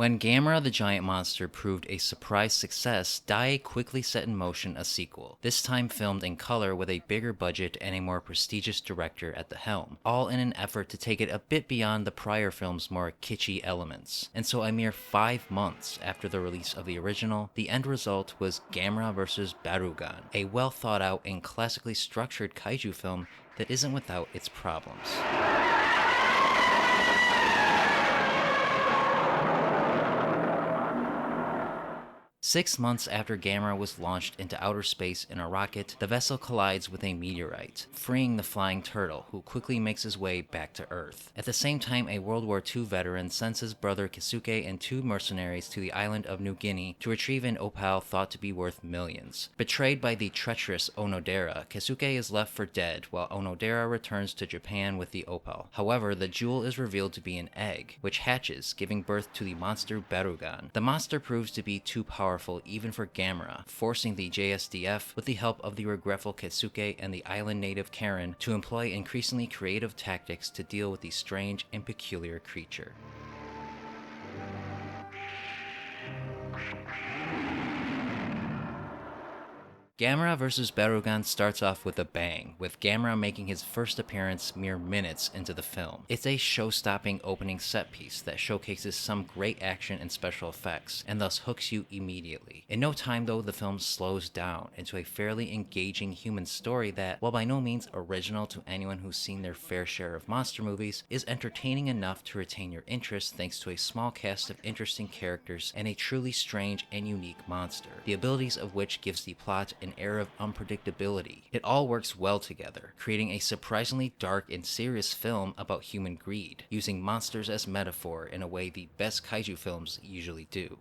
When Gamera the Giant Monster proved a surprise success, Dai quickly set in motion a sequel, this time filmed in color with a bigger budget and a more prestigious director at the helm, all in an effort to take it a bit beyond the prior film's more kitschy elements. And so a mere 5 months after the release of the original, the end result was Gamera vs. Barugon, a well thought out and classically structured kaiju film that isn't without its problems. 6 months after Gamera was launched into outer space in a rocket, the vessel collides with a meteorite, freeing the flying turtle, who quickly makes his way back to Earth. At the same time, a World War II veteran sends his brother Keisuke and 2 mercenaries to the island of New Guinea to retrieve an opal thought to be worth millions. Betrayed by the treacherous Onodera, Keisuke is left for dead, while Onodera returns to Japan with the opal. However, the jewel is revealed to be an egg, which hatches, giving birth to the monster Barugon. The monster proves to be too powerful even for Gamera, forcing the JSDF, with the help of the regretful Keisuke and the island native Karen, to employ increasingly creative tactics to deal with the strange and peculiar creature. Gamera vs. Barugon starts off with a bang, with Gamera making his first appearance mere minutes into the film. It's a show-stopping opening set piece that showcases some great action and special effects, and thus hooks you immediately. In no time though, the film slows down into a fairly engaging human story that, while by no means original to anyone who's seen their fair share of monster movies, is entertaining enough to retain your interest thanks to a small cast of interesting characters and a truly strange and unique monster, the abilities of which gives the plot an air of unpredictability. It all works well together, creating a surprisingly dark and serious film about human greed, using monsters as metaphor in a way the best kaiju films usually do.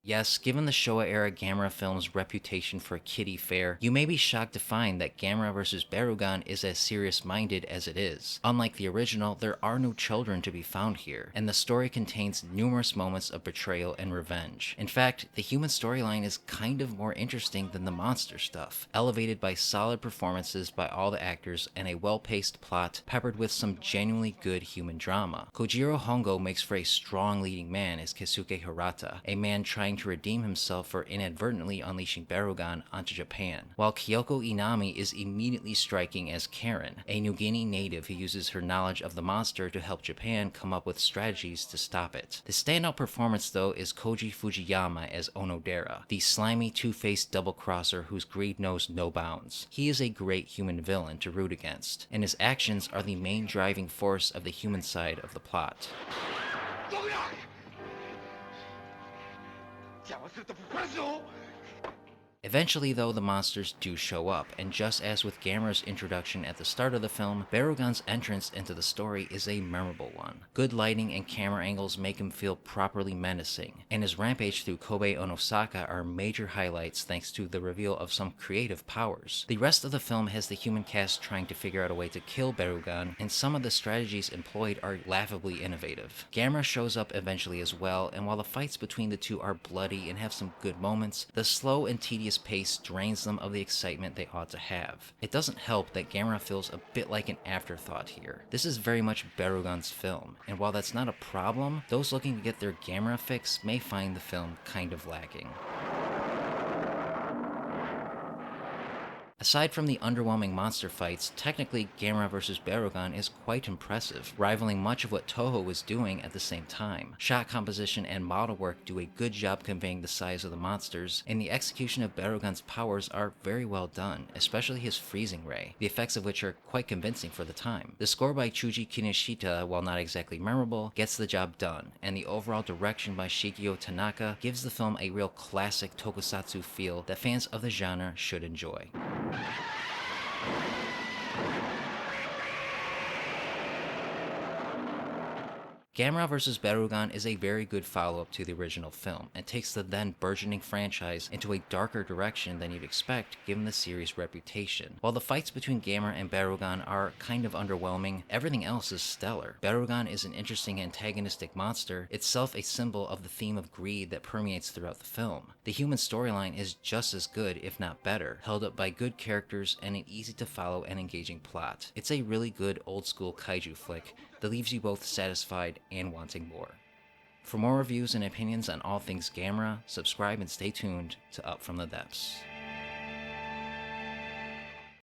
Yes, given the Showa-era Gamera film's reputation for kiddie fare, you may be shocked to find that Gamera vs. Barugon is as serious-minded as it is. Unlike the original, there are no children to be found here, and the story contains numerous moments of betrayal and revenge. In fact, the human storyline is kind of more interesting than the monster stuff, elevated by solid performances by all the actors and a well-paced plot peppered with some genuinely good human drama. Kojiro Hongo makes for a strong leading man as Keisuke Hirata, a man trying to redeem himself for inadvertently unleashing Barugon onto Japan, while Kyoko Enami is immediately striking as Karen, a New Guinea native who uses her knowledge of the monster to help Japan come up with strategies to stop it. The standout performance though is Koji Fujiyama as Onodera, the slimy two-faced double-crosser whose greed knows no bounds. He is a great human villain to root against, and his actions are the main driving force of the human side of the plot. Eventually though, the monsters do show up, and just as with Gamera's introduction at the start of the film, Barugon's entrance into the story is a memorable one. Good lighting and camera angles make him feel properly menacing, and his rampage through Kobe and Osaka are major highlights thanks to the reveal of some creative powers. The rest of the film has the human cast trying to figure out a way to kill Barugon, and some of the strategies employed are laughably innovative. Gamera shows up eventually as well, and while the fights between the two are bloody and have some good moments, the slow and tedious pace drains them of the excitement they ought to have. It doesn't help that Gamera feels a bit like an afterthought here. This is very much Barugon's film, and while that's not a problem, those looking to get their Gamera fix may find the film kind of lacking. Aside from the underwhelming monster fights, technically Gamera vs. Barugon is quite impressive, rivaling much of what Toho was doing at the same time. Shot composition and model work do a good job conveying the size of the monsters, and the execution of Barugon's powers are very well done, especially his freezing ray, the effects of which are quite convincing for the time. The score by Chuji Kinoshita, while not exactly memorable, gets the job done, and the overall direction by Shigeo Tanaka gives the film a real classic tokusatsu feel that fans of the genre should enjoy. Gamera vs. Barugon is a very good follow-up to the original film, and takes the then burgeoning franchise into a darker direction than you'd expect given the series' reputation. While the fights between Gamera and Barugon are kind of underwhelming, everything else is stellar. Barugon is an interesting antagonistic monster, itself a symbol of the theme of greed that permeates throughout the film. The human storyline is just as good, if not better, held up by good characters and an easy-to-follow and engaging plot. It's a really good old-school kaiju flick that leaves you both satisfied and wanting more. For more reviews and opinions on all things Gamera, subscribe and stay tuned to Up From the Depths.